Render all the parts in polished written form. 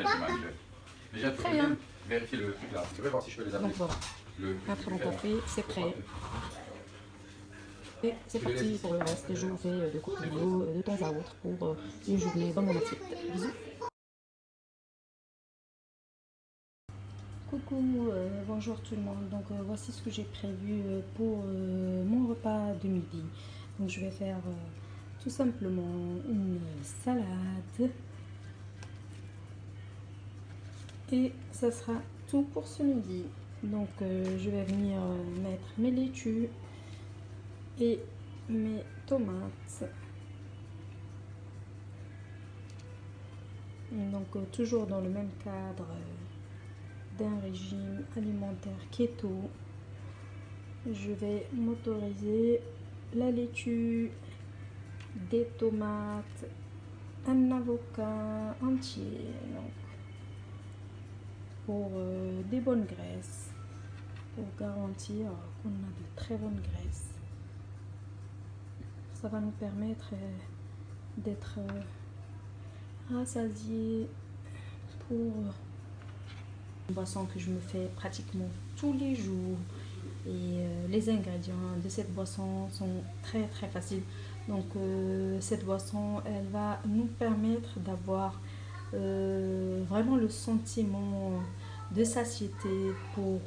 Très bien. Vérifier le truc là. Tu veux voir si je peux les appeler. Donc voilà. Après mon café, c'est prêt. Et c'est parti pour le reste. Je vous fais de courtes vidéos de temps à autre pour une journée dans mon assiette. Bisous. Coucou, bonjour tout le monde. Donc voici ce que j'ai prévu pour mon repas de midi. Donc je vais faire tout simplement une salade. Et ça sera tout pour ce midi. Donc je vais venir mettre mes laitues et mes tomates. Donc toujours dans le même cadre d'un régime alimentaire keto. Je vais m'autoriser la laitue, des tomates, un avocat entier. Donc, pour des bonnes graisses, pour garantir qu'on a de très bonnes graisses. Ça va nous permettre d'être rassasiés pour une boisson que je me fais pratiquement tous les jours. Et les ingrédients de cette boisson sont très faciles. Donc cette boisson, elle va nous permettre d'avoir vraiment le sentiment de satiété pour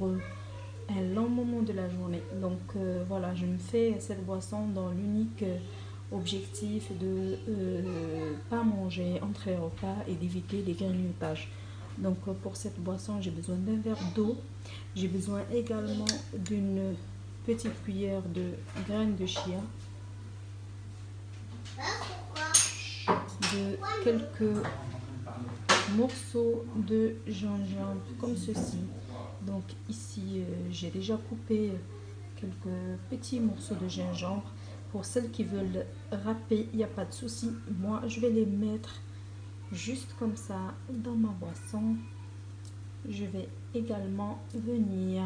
un long moment de la journée. Donc voilà, je me fais cette boisson dans l'unique objectif de pas manger entre les repas et d'éviter les grignotages. Donc pour cette boisson, j'ai besoin d'un verre d'eau. J'ai besoin également d'une petite cuillère de graines de chia, de quelques morceaux de gingembre comme ceci. Donc ici j'ai déjà coupé quelques petits morceaux de gingembre. Pour celles qui veulent râper, il n'y a pas de souci. Moi je vais les mettre juste comme ça dans ma boisson. Je vais également venir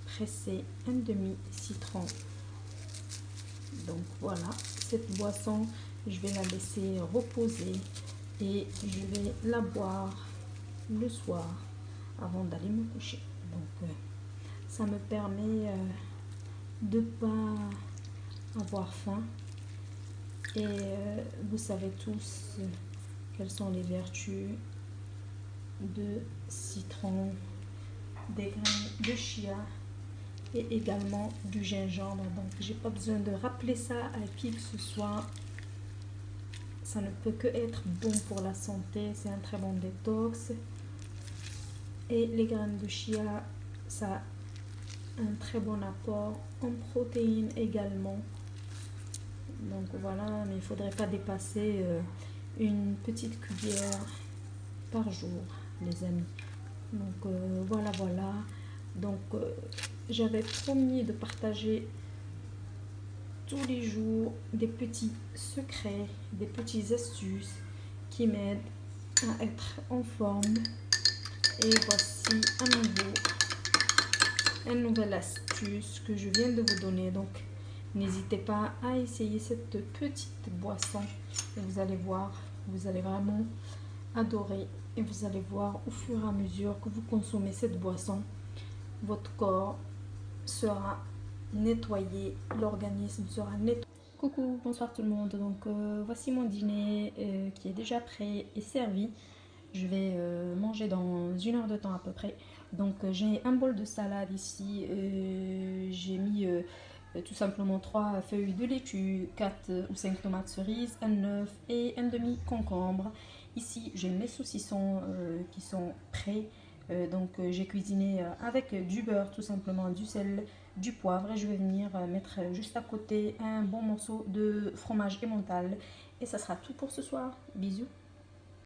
presser un demi citron. Donc voilà, cette boisson je vais la laisser reposer et je vais la boire le soir avant d'aller me coucher. Donc ça me permet de pas avoir faim. Et vous savez tous quelles sont les vertus de citron, des graines de chia et également du gingembre. Donc j'ai pas besoin de rappeler ça à qui que ce soit. Ça ne peut que être bon pour la santé. C'est un très bon détox. Et les graines de chia, ça a un très bon apport en protéines également. Donc voilà, mais il ne faudrait pas dépasser une petite cuillère par jour, les amis. Donc voilà. Donc j'avais promis de partager tous les jours des petits secrets, des petites astuces qui m'aident à être en forme. Et voici à nouveau une nouvelle astuce que je viens de vous donner. Donc n'hésitez pas à essayer cette petite boisson et vous allez voir, vous allez vraiment adorer. Et vous allez voir au fur et à mesure que vous consommez cette boisson, votre corps sera nettoyé, l'organisme sera nettoyé. Coucou, bonsoir tout le monde. Donc voici mon dîner qui est déjà prêt et servi. Je vais manger dans 1 heure de temps à peu près. Donc j'ai un bol de salade ici. J'ai mis tout simplement 3 feuilles de laitue, 4 ou 5 tomates cerises, un œuf et un demi concombre. Ici j'ai mes saucissons qui sont prêts. Donc j'ai cuisiné avec du beurre tout simplement, du sel, du poivre, et je vais venir mettre juste à côté un bon morceau de fromage emmental. Et ça sera tout pour ce soir. Bisous.